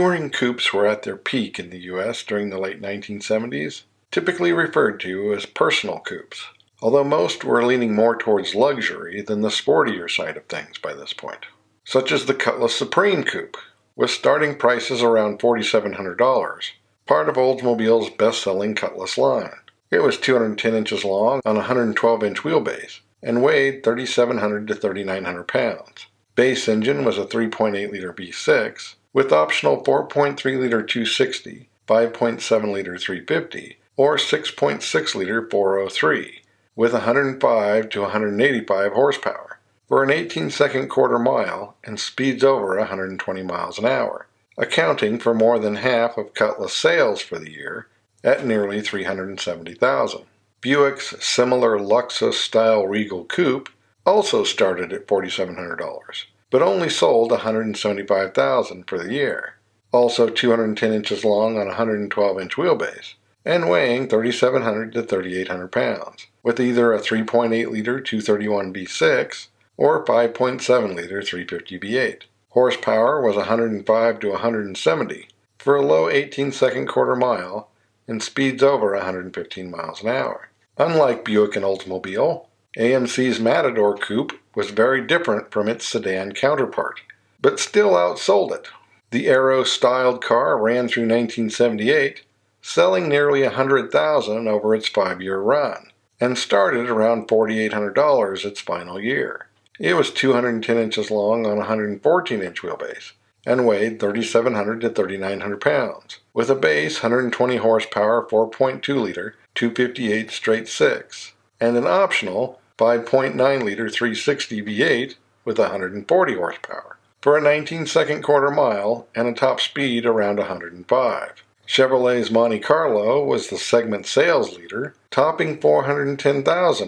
Touring coupes were at their peak in the U.S. during the late 1970s, typically referred to as personal coupes, although most were leaning more towards luxury than the sportier side of things by this point, such as the Chrysler Supreme coupe, with starting prices around $4,700, part of Oldsmobile's best-selling Cutlass line. It was 210 inches long on a 112-inch wheelbase and weighed 3,700 to 3,900 pounds. Base engine was a 3.8-liter V6 with optional 4.3-liter 260, 5.7-liter 350, or 6.6-liter 403, with 105 to 185 horsepower, for an 18-second quarter mile and speeds over 120 miles an hour, accounting for more than half of Cutlass sales for the year at nearly 370,000. Buick's similar Luxus-style Regal Coupe also started at $4,700, but only sold 175,000 for the year. Also 210 inches long on a 112-inch wheelbase, and weighing 3,700 to 3,800 pounds, with either a 3.8-liter 231 V6 or 5.7-liter 350 V8. Horsepower was 105 to 170 for a low 18-second quarter mile and speeds over 115 miles an hour. Unlike Buick and Oldsmobile, AMC's Matador coupe was very different from its sedan counterpart, but still outsold it. The Aero-styled car ran through 1978, selling nearly 100,000 over its 5-year run, and started around $4,800 its final year. It was 210 inches long on a 114-inch wheelbase, and weighed 3,700 to 3,900 pounds, with a base 120 horsepower 4.2-liter 258 straight 6, and an optional 5.9-liter 360 V8 with 140 horsepower, for a 19-second quarter mile and a top speed around 105. Chevrolet's Monte Carlo was the segment sales leader, topping 410,000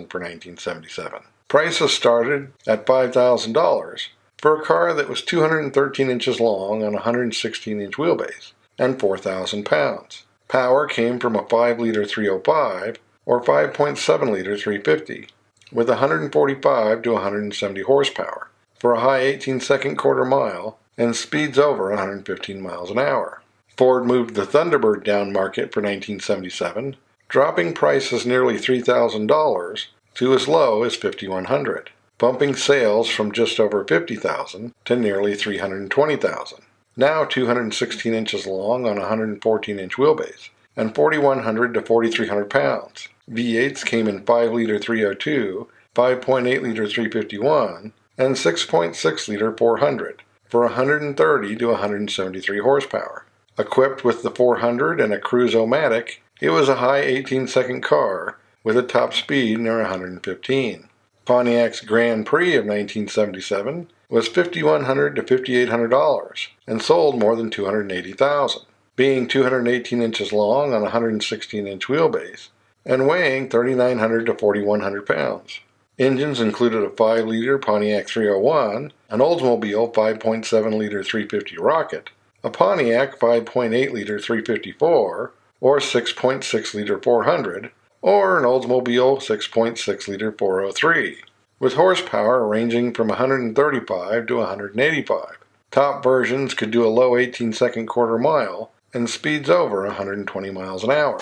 for 1977. Prices started at $5,000 for a car that was 213 inches long on a 116-inch wheelbase and 4,000 pounds. Power came from a 5-liter 305 or 5.7-liter 350 with 145 to 170 horsepower for a high 18-second quarter mile and speeds over 115 miles an hour. Ford moved the Thunderbird down market for 1977, dropping prices nearly $3,000 to as low as $5,100, bumping sales from just over 50,000 to nearly 320,000. Now 216 inches long on a 114-inch wheelbase and 4,100 to 4,300 pounds. V8s came in 5-liter 302, 5.8-liter 351, and 6.6-liter 400 for 130 to 173 horsepower. Equipped with the 400 and a Cruise-O-Matic, it was a high 18-second car with a top speed near 115. Pontiac's Grand Prix of 1977 was $5,100 to $5,800 and sold more than 280,000, being 218 inches long on a 116-inch wheelbase and weighing 3,900 to 4,100 pounds. Engines included a 5-liter Pontiac 301, an Oldsmobile 5.7-liter 350 Rocket, a Pontiac 5.8-liter 354 or 6.6-liter 400, or an Oldsmobile 6.6-liter 403, with horsepower ranging from 135 to 185. Top versions could do a low 18-second quarter mile and speeds over 120 miles an hour.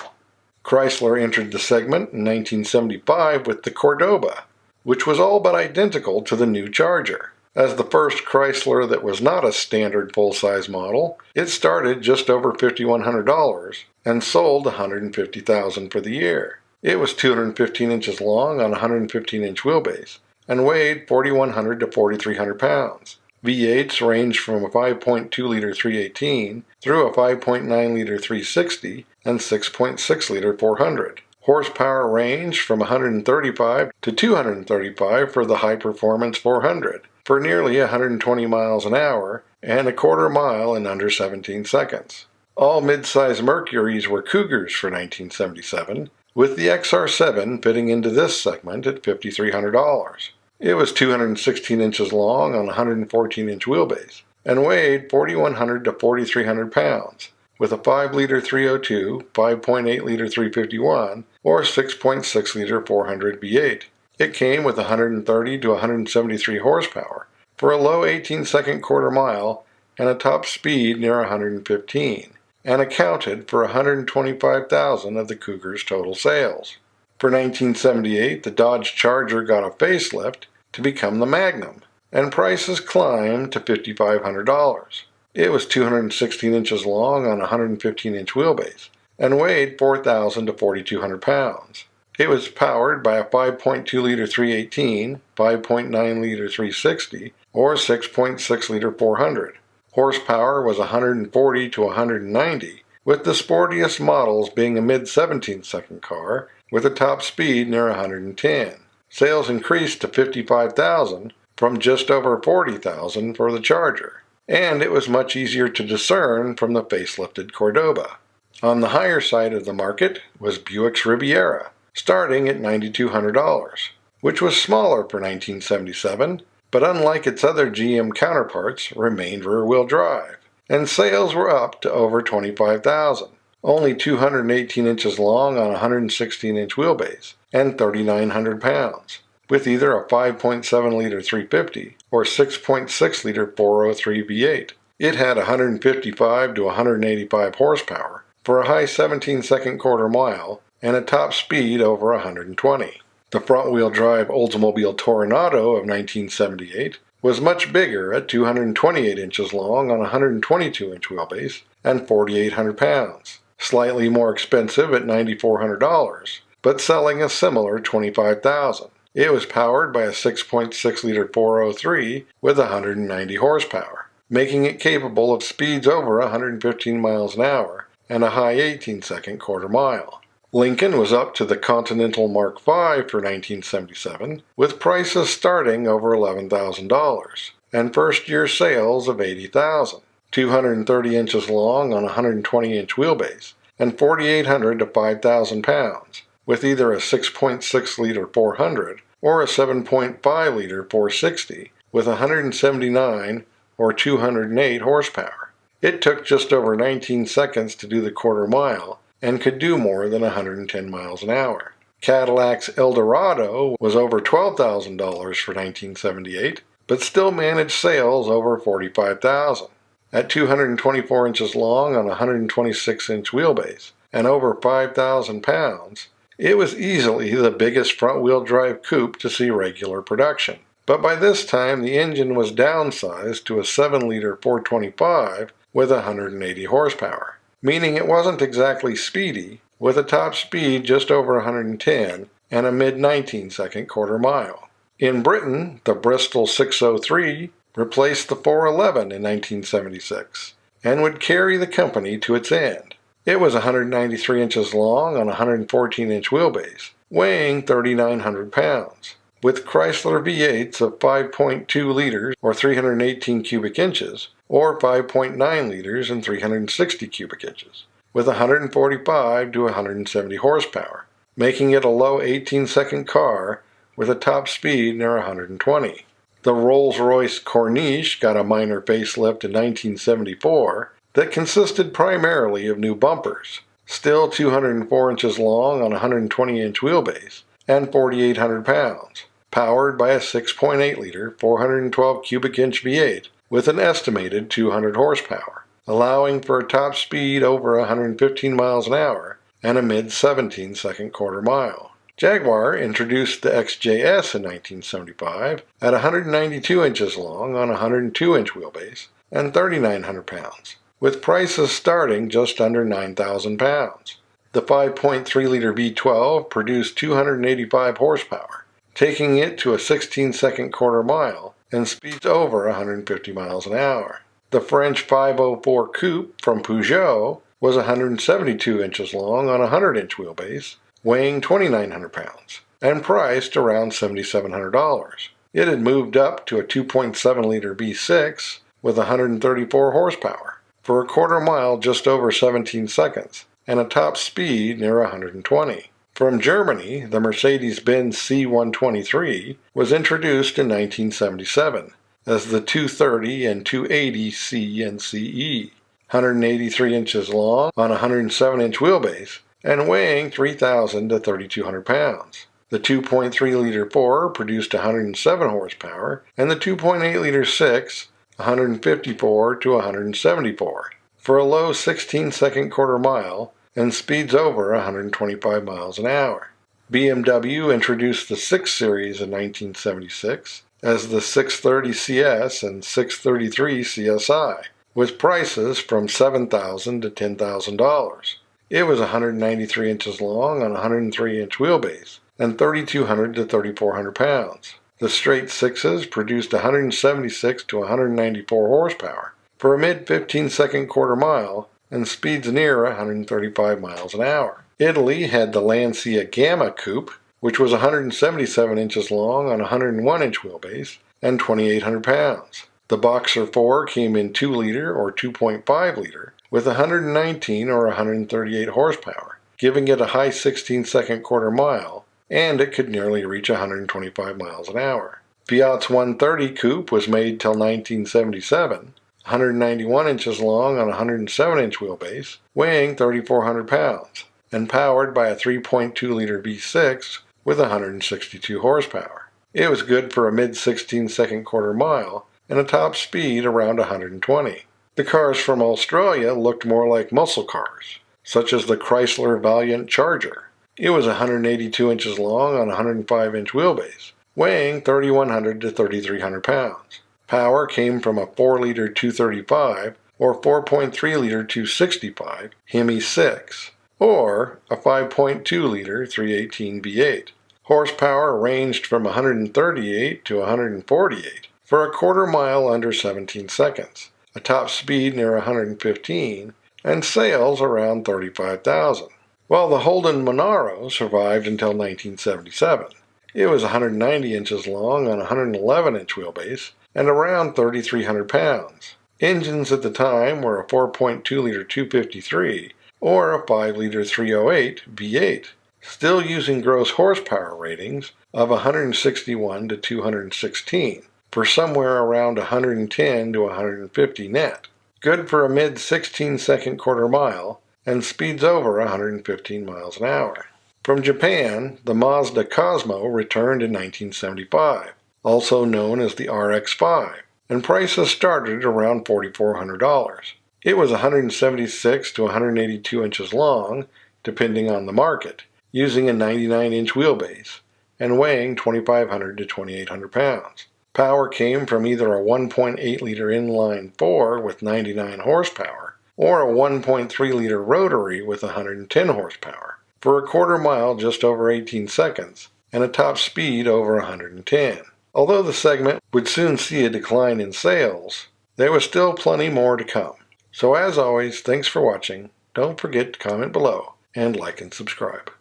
Chrysler entered the segment in 1975 with the Cordoba, which was all but identical to the new Charger. As the first Chrysler that was not a standard full-size model, it started just over $5,100 and sold 150,000 for the year. It was 215 inches long on a 115-inch wheelbase and weighed 4,100 to 4,300 pounds. V8s ranged from a 5.2-liter 318 through a 5.9-liter 360 and 6.6-liter 400. Horsepower ranged from 135 to 235 for the high-performance 400, for nearly 120 miles an hour and a quarter mile in under 17 seconds. All midsize Mercurys were Cougars for 1977, with the XR7 fitting into this segment at $5,300. It was 216 inches long on a 114-inch wheelbase and weighed 4,100 to 4,300 pounds, with a 5-liter 302, 5.8-liter 351, or 6.6-liter 400 V8. It came with 130 to 173 horsepower for a low 18-second quarter mile and a top speed near 115, and accounted for 125,000 of the Cougar's total sales. For 1978, the Dodge Charger got a facelift to become the Magnum, and prices climbed to $5,500. It was 216 inches long on a 115-inch wheelbase and weighed 4,000 to 4,200 pounds. It was powered by a 5.2-liter 318, 5.9-liter 360, or 6.6-liter 400. Horsepower was 140 to 190, with the sportiest models being a mid-17-second car with a top speed near 110. Sales increased to 55,000 from just over 40,000 for the Charger, and it was much easier to discern from the facelifted Cordoba. On the higher side of the market was Buick's Riviera, starting at $9,200, which was smaller for 1977, but unlike its other GM counterparts, remained rear-wheel drive, and sales were up to over 25,000. Only 218 inches long on a 116-inch wheelbase, and 3,900 pounds, with either a 5.7-liter 350 or 6.6-liter 403 V8. It had 155 to 185 horsepower for a high 17-second quarter mile and a top speed over 120. The front-wheel drive Oldsmobile Toronado of 1978 was much bigger at 228 inches long on a 122-inch wheelbase and 4,800 pounds. Slightly more expensive at $9,400, but selling a similar $25,000. It was powered by a 6.6-liter 403 with 190 horsepower, making it capable of speeds over 115 miles an hour and a high 18-second quarter mile. Lincoln was up to the Continental Mark V for 1977, with prices starting over $11,000, and first-year sales of $80,000. 230 inches long on a 120-inch wheelbase, and 4,800 to 5,000 pounds, with either a 6.6-liter 400 or a 7.5-liter 460 with 179 or 208 horsepower. It took just over 19 seconds to do the quarter mile and could do more than 110 miles an hour. Cadillac's Eldorado was over $12,000 for 1978, but still managed sales over 45,000. At 224 inches long on a 126-inch wheelbase and over 5,000 pounds, it was easily the biggest front-wheel drive coupe to see regular production. But by this time, the engine was downsized to a 7-liter 425 with 180 horsepower, meaning it wasn't exactly speedy, with a top speed just over 110 and a mid-19-second quarter mile. In Britain, the Bristol 603 replaced the 411 in 1976 and would carry the company to its end. It was 193 inches long on a 114-inch wheelbase, weighing 3,900 pounds, with Chrysler V8s of 5.2 liters or 318 cubic inches, or 5.9 liters and 360 cubic inches, with 145 to 170 horsepower, making it a low 18-second car with a top speed near 120. The Rolls-Royce Cornes got a minor facelift in 1974 that consisted primarily of new bumpers, still 204 inches long on a 120-inch wheelbase and 4,800 pounds, powered by a 6.8-liter 412 cubic inch V8 with an estimated 200 horsepower, allowing for a top speed over 115 miles an hour and a mid-17-second quarter mile. Jaguar introduced the XJS in 1975 at 192 inches long on a 102-inch wheelbase and 3,900 pounds, with prices starting just under 9,000 pounds. The 5.3-liter V12 produced 285 horsepower, taking it to a 16-second quarter mile and speeds over 150 miles an hour. The French 504 Coupe from Peugeot was 172 inches long on a 100-inch wheelbase, weighing 2,900 pounds, and priced around $7,700. It had moved up to a 2.7-liter V6 with 134 horsepower for a quarter mile just over 17 seconds and a top speed near 120. From Germany, the Mercedes-Benz C123 was introduced in 1977 as the 230 and 280 C and CE, 183 inches long on a 107-inch wheelbase and weighing 3,000 to 3,200 pounds. The 2.3-liter 4 produced 107 horsepower, and the 2.8-liter 6, 154 to 174, for a low 16-second quarter mile and speeds over 125 miles an hour. BMW introduced the 6 Series in 1976 as the 630 CS and 633 CSI, with prices from $7,000 to $10,000. It was 193 inches long on a 103-inch wheelbase and 3,200 to 3,400 pounds. The straight sixes produced 176 to 194 horsepower for a mid-15-second quarter mile and speeds near 135 miles an hour. Italy had the Lancia Gamma Coupe, which was 177 inches long on a 101-inch wheelbase and 2,800 pounds. The Boxer 4 came in 2-liter or 2.5-liter with 119 or 138 horsepower, giving it a high 16-second quarter mile, and it could nearly reach 125 miles an hour. Fiat's 130 Coupe was made till 1977, 191 inches long on a 107-inch wheelbase, weighing 3,400 pounds, and powered by a 3.2-liter V6 with 162 horsepower. It was good for a mid-16-second quarter mile and a top speed around 120. The cars from Australia looked more like muscle cars, such as the Chrysler Valiant Charger. It was 182 inches long on a 105-inch wheelbase, weighing 3,100 to 3,300 pounds. Power came from a 4-liter 235 or 4.3-liter 265 Hemi 6, or a 5.2-liter 318 V8. Horsepower ranged from 138 to 148 for a quarter mile under 17 seconds, a top speed near 115, and sales around 35,000. While the Holden Monaro survived until 1977. It was 190 inches long on a 111-inch wheelbase and around 3,300 pounds. Engines at the time were a 4.2-liter 253 or a 5-liter 308 V8, still using gross horsepower ratings of 161 to 216 for somewhere around 110 to 150 net. Good for a mid-16-second quarter mile and speeds over 115 miles an hour. From Japan, the Mazda Cosmo returned in 1975, also known as the RX-5, and prices started around $4,400. It was 176 to 182 inches long, depending on the market, using a 99-inch wheelbase, and weighing 2,500 to 2,800 pounds. Power came from either a 1.8-liter inline 4 with 99 horsepower, or a 1.3-liter rotary with 110 horsepower, for a quarter mile just over 18 seconds, and a top speed over 110. Although the segment would soon see a decline in sales, there was still plenty more to come. So as always, thanks for watching. Don't forget to comment below and like and subscribe.